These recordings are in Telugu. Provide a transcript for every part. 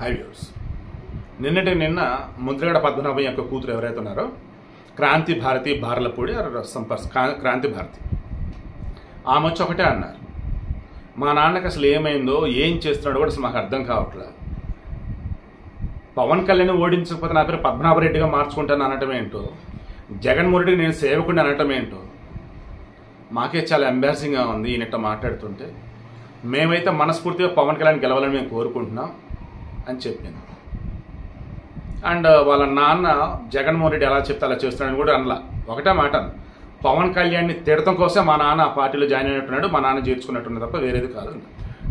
High viewers. నిన్న ముద్రగడ పద్మనాభం యొక్క కూతురు ఎవరైతే ఉన్నారో క్రాంతి భారతి బార్లపూడి క్రాంతి భారతి ఆమె వచ్చి ఒకటే అన్నారు, మా నాన్నకి అసలు ఏమైందో ఏం చేస్తున్నాడో కూడా అసలు మాకు అర్థం కావట్లేదు. పవన్ కళ్యాణ్ ఓడించకపోతే నా పేరు పద్మనాభరెడ్డిగా మార్చుకుంటాను అనటం ఏంటో, జగన్మోహన్ రెడ్డికి నేను సేవకుడిని అనటం ఏంటో మాకే చాలా ఎంబారసింగ్గా ఉంది. ఈయనట్ట మాట్లాడుతుంటే మేమైతే మనస్ఫూర్తిగా పవన్ కళ్యాణ్ గెలవాలని మేము కోరుకుంటున్నాం అని చెప్పింది. అండ్ వాళ్ళ నాన్న జగన్మోహన్ రెడ్డి ఎలా చెప్తే అలా చేస్తున్నాడని కూడా అనలా. ఒకటే మాట, పవన్ కళ్యాణ్ని తిడతం కోసం మా నాన్న ఆ పార్టీలో జాయిన్ అయినట్టున్నాడు, మా నాన్న చేర్చుకున్నట్టున్నాడు తప్ప వేరేది కాదు.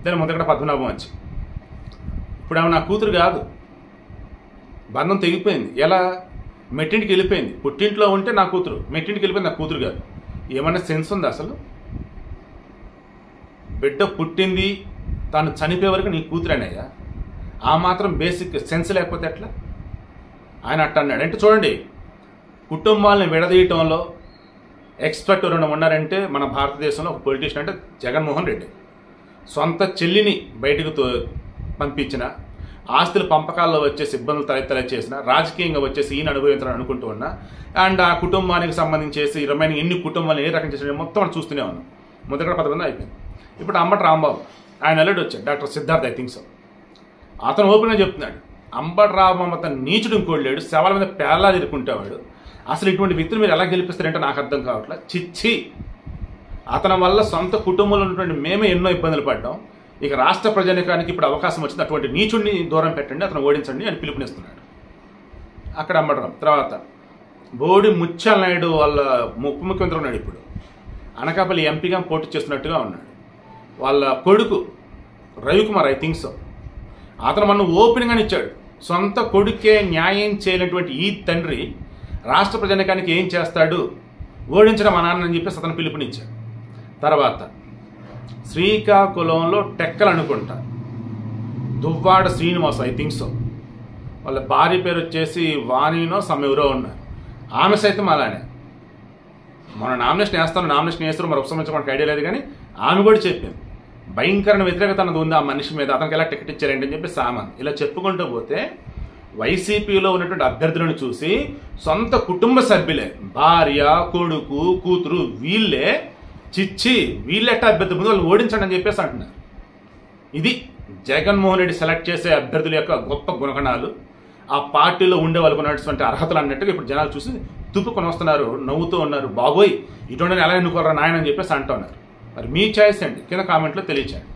దాని ముందుకడ పద్మనాభం వచ్చి ఇప్పుడు ఆమె నా కూతురు కాదు, బంధం తెగిపోయింది. ఎలా? మెట్టింటికి వెళ్ళిపోయింది. పుట్టింట్లో ఉంటే నా కూతురు, మెట్టింటికి వెళ్ళిపోయింది నా కూతురు కాదు. ఏమన్నా సెన్స్ ఉంది అసలు? బిడ్డ పుట్టింది తాను చనిపోయే వరకు నీ కూతురనేయ్యా? ఆ మాత్రం బేసిక్ సెన్స్ లేకపోతే ఎట్లా? ఆయన అట్ట అన్నాడు అంటే చూడండి, కుటుంబాలను విడదీయటంలో ఎక్స్పర్ట్ ఎవరైనా ఉన్నారంటే మన భారతదేశంలో ఒక పొలిటీషియన్ అంటే జగన్మోహన్ రెడ్డి. సొంత చెల్లిని బయటకు పంపించిన, ఆస్తుల పంపకాల్లో వచ్చేసి ఇబ్బందులు తలెత్తలే చేసిన, రాజకీయంగా వచ్చేసి ఈయన అనుభవించాలని అనుకుంటూ ఉన్నా, అండ్ ఆ కుటుంబానికి సంబంధించేసి రిమైనింగ్ ఎన్ని కుటుంబాలు ఏ రకం చేసిన మొత్తం మనం చూస్తూనే ఉన్నాం. మొదటి 10 మంది అయిపోయింది. ఇప్పుడు అంబటి రాంబాబు ఆయన అల్లుడు వచ్చాడు, doctor Siddharth, I think so. అతను ఓపెన్గా చెప్తున్నాడు, అంబటి రాంబాబు అతను నీచుడు ఇంకోటి లేడు, శవాల మీద పేర్లా తిరుకుంటేవాడు. అసలు ఇటువంటి వ్యక్తులు మీరు ఎలా గెలిపిస్తారంటే నాకు అర్థం కావట్లేదు. చిచ్చి, అతని వల్ల సొంత కుటుంబంలో ఉన్నటువంటి మేమే ఎన్నో ఇబ్బందులు పడ్డాం. ఇక రాష్ట్ర ప్రజానికానికి ఇప్పుడు అవకాశం వచ్చింది, అటువంటి నీచుడిని దూరం పెట్టండి, అతను ఓడించండి అని పిలుపునిస్తున్నాడు. అక్కడ అంబటరాం. తర్వాత బోడి ముత్యాల నాయుడు వాళ్ళ ఉప ముఖ్యమంత్రి ఉన్నాడు, ఇప్పుడు అనకాపల్లి ఎంపీగా పోటీ చేస్తున్నట్టుగా ఉన్నాడు. వాళ్ళ కొడుకు రవికుమార్, ఐ థింక్ సో, అతను మనం ఓపెన్గానే ఇచ్చాడు. సొంత కొడుకే న్యాయం చేయనటువంటి ఈ తండ్రి రాష్ట్ర ప్రజానికానికి ఏం చేస్తాడు, ఓడించడం మా నాన్న అని చెప్పేసి అతను పిలుపునిచ్చాడు. తర్వాత శ్రీకాకుళంలో టెక్కలు అనుకుంటా, Duvvada Srinivas, I think so, వాళ్ళ భార్య పేరు వచ్చేసి వాణినో ఎవరో ఉన్నారు. ఆమె సైతం అలానే మన నామినేషన్ వేస్తారు, మరి ఉపసంహరించడం మనకు ఐడియా లేదు, కానీ ఆమె కూడా చెప్పింది భయంకరమైన వ్యతిరేకత అన్నది ఉంది ఆ మనిషి మీద, అతనికి ఎలా టికెట్ ఇచ్చారండి అని చెప్పి సామాన్. ఇలా చెప్పుకుంటూ పోతే వైసీపీలో ఉన్నటువంటి అభ్యర్థులను చూసి సొంత కుటుంబ సభ్యులే, భార్య, కొడుకు, కూతురు, వీళ్ళే చిచ్చి వీళ్ళెట్ట అభ్యర్థి ముందు వాళ్ళు ఓడించండి అని చెప్పేసి అంటున్నారు. ఇది జగన్మోహన్ రెడ్డి సెలెక్ట్ చేసే అభ్యర్థుల యొక్క గొప్ప గుణగణాలు, ఆ పార్టీలో ఉండే వాళ్ళకు ఉన్నటువంటి అర్హతలు అన్నట్టుగా ఇప్పుడు జనాలు చూసి తుప్పుకొని వస్తున్నారు, నవ్వుతూ ఉన్నారు. బాబోయ్ ఇటువంటి ఎలా ఎన్నుకోరా నాయన అని చెప్పేసి అంటున్నారు. మరి మీ చాయిస్ అండి, కింద కామెంట్లో తెలియచేయండి.